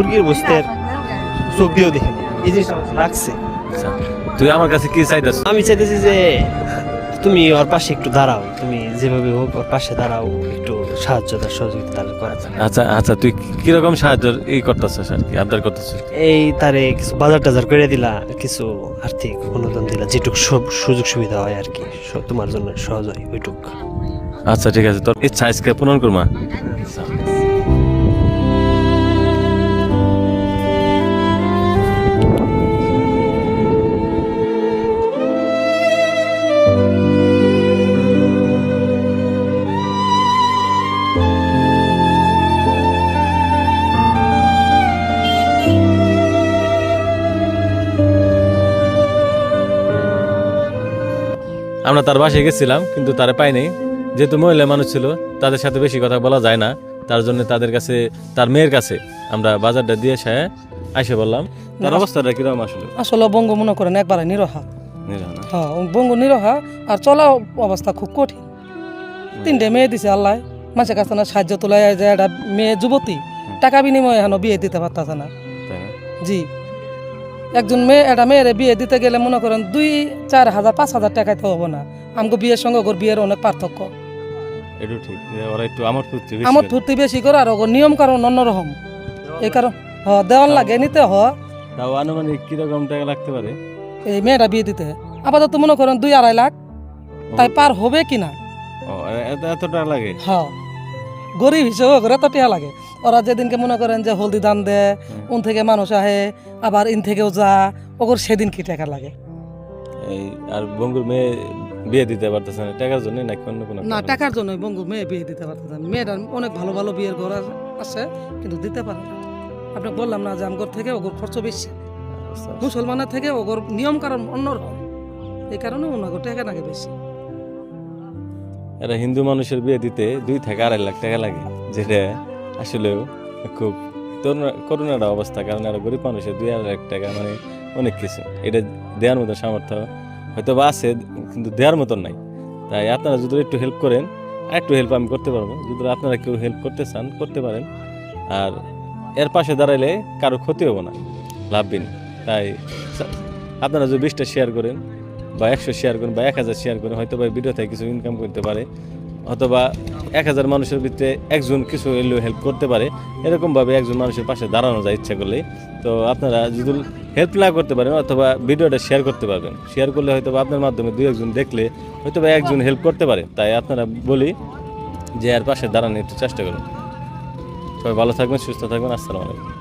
মুরগির গোস্তের চোখ দিয়েও দেখেনি, এই জিনিসটা রাখছে। আচ্ছা, তুই আমার কাছে কি চাইতেছ? আমি চাইতেছি যে তুমি ওর পাশে একটু দাঁড়াও, তুমি যেভাবে হোক ওর পাশে দাঁড়াও, একটু সাহায্য তার সহযোগিতা তার করা। আচ্ছা আচ্ছা, তুই কিরকম সাহায্য করতেছিস আর কি, আবদার করতেছিস? এই তারে কিছু বাজার টাজার করে দিলা, কিছু আর্থিক অনুদান দিলা, যেটুক সুযোগ সুবিধা হয় আর কি, তোমার জন্য সহজ হয় ওইটুক। আচ্ছা ঠিক আছে, তোর ইচ্ছা আজকে পূরণ করমা। আমরা তার বাসায় গেছিলাম কিন্তু তারা পাই নাই, যেহেতু মহিলা মানুষ ছিল তাদের সাথে বেশি কথা বলা যায় না, তার জন্য তাদের কাছে, তার মেয়ের কাছে আমরা বাজারটা দিয়ে আইসে বললাম। তার অবস্থাটা কিরকম আসলে? আসলে বঙ্গ মনে করেন একবারে নিরহা। নিরহ না? হ্যাঁ, বঙ্গ নিরহা, আর চলা অবস্থা খুব কঠিন। 3টে মেয়ে দিছে আল্লাহ, মানুষের কাছে না সাহায্য তোলাই যে একটা মেয়ে যুবতী টাকা বিনিময়ে এখন বিয়ে দিতে পারতেছে না। তাই না? জি, একজন একটা মেয়ের বিয়ে দিতে গেলে মনে করেন 2-4 হাজার 5 হাজার টাকায় তো হবো না। আমাকে বিয়ের সঙ্গে ওর বিয়ের অনেক পার্থক্য। এটা ঠিক, ওরা একটু আমার ফুর্তি বেশি আমার করে। ফুর্তি বেশি করে, আর ওর নিয়ম কারণ অন্যরকম। এই কারণ দেওয়ার লাগে, নিতে হয়। তাও আনুমানিক কিরকম টাকা লাগতে পারে এই মেয়েটা বিয়ে দিতে আপাতত মনে করেন 2-2.5 লাখ, তাই পার হবে কিনা। ও, এত টাকা লাগে? হ্যাঁ, গরিব হিসেবে ওরা তো টিয়া লাগে। ওরা যেদিনকে মনে করেন যে হলদি দান দেয়, উন থেকে মানুষ আহে, আবার ইন থেকেও যা, ওগর সেদিন কি টাকা লাগে। এই আর বঙ্গুর মেয়ে বিয়ে দিতে পারতেছে না টাকার জন্য নাকি অন্য কোনো না, কারণে? টাকার জন্যই বঙ্গু মেয়ে বিয়ে দিতে পারতেছে না। মেয়েটার অনেক ভালো ভালো বিয়ের ঘর আছে, কিন্তু দিতে পারে না। আপনাকে বললাম না যে আমগর থেকে ওগর খরচ বেশি, আচ্ছা, মুসলমানের থেকে ওগর নিয়ম কারণ অন্যরকম, এই কারণে ওনাগর টাকা লাগে বেশি। এরা হিন্দু মানুষের বিয়ে দিতে 2 থেকে 2.5 লাখ টাকা লাগে, যেটা আসলেও খুব করুণার অবস্থা। কারণ এরা গরিব মানুষের 2.5 লাখ টাকা মানে অনেক কিছু, এটা দেওয়ার মতো সামর্থ্য হয়তো বা আছে, কিন্তু দেওয়ার মতন নাই। তাই আপনারা যদি একটু হেল্প করেন, আর একটু হেল্প আমি করতে পারবো, যদি আপনারা কেউ হেল্প করতে চান করতে পারেন। আর এর পাশে দাঁড়াইলে কারো ক্ষতি হবো না, লাভবিন। তাই আপনারা যদি 20টা শেয়ার করেন বা 100 শেয়ার করেন বা 1000 শেয়ার করেন, হয়তো বা ভিডিও থেকে কিছু ইনকাম করতে পারে, অথবা 1000 মানুষের ভিতরে একজন কিছু এলেও হেল্প করতে পারে। এরকমভাবে একজন মানুষের পাশে দাঁড়ানো যায় ইচ্ছা করলে। তো আপনারা যদি হেল্প না করতে পারেন, অথবা ভিডিওটা শেয়ার করতে পারবেন, শেয়ার করলে হয়তো বা আপনার মাধ্যমে 2-1 দেখলে হয়তো বা একজন হেল্প করতে পারে। তাই আপনারা বলি যে এর পাশে দাঁড়ানোর একটু চেষ্টা করুন। সবাই ভালো থাকবেন, সুস্থ থাকবেন। আসসালামু আলাইকুম।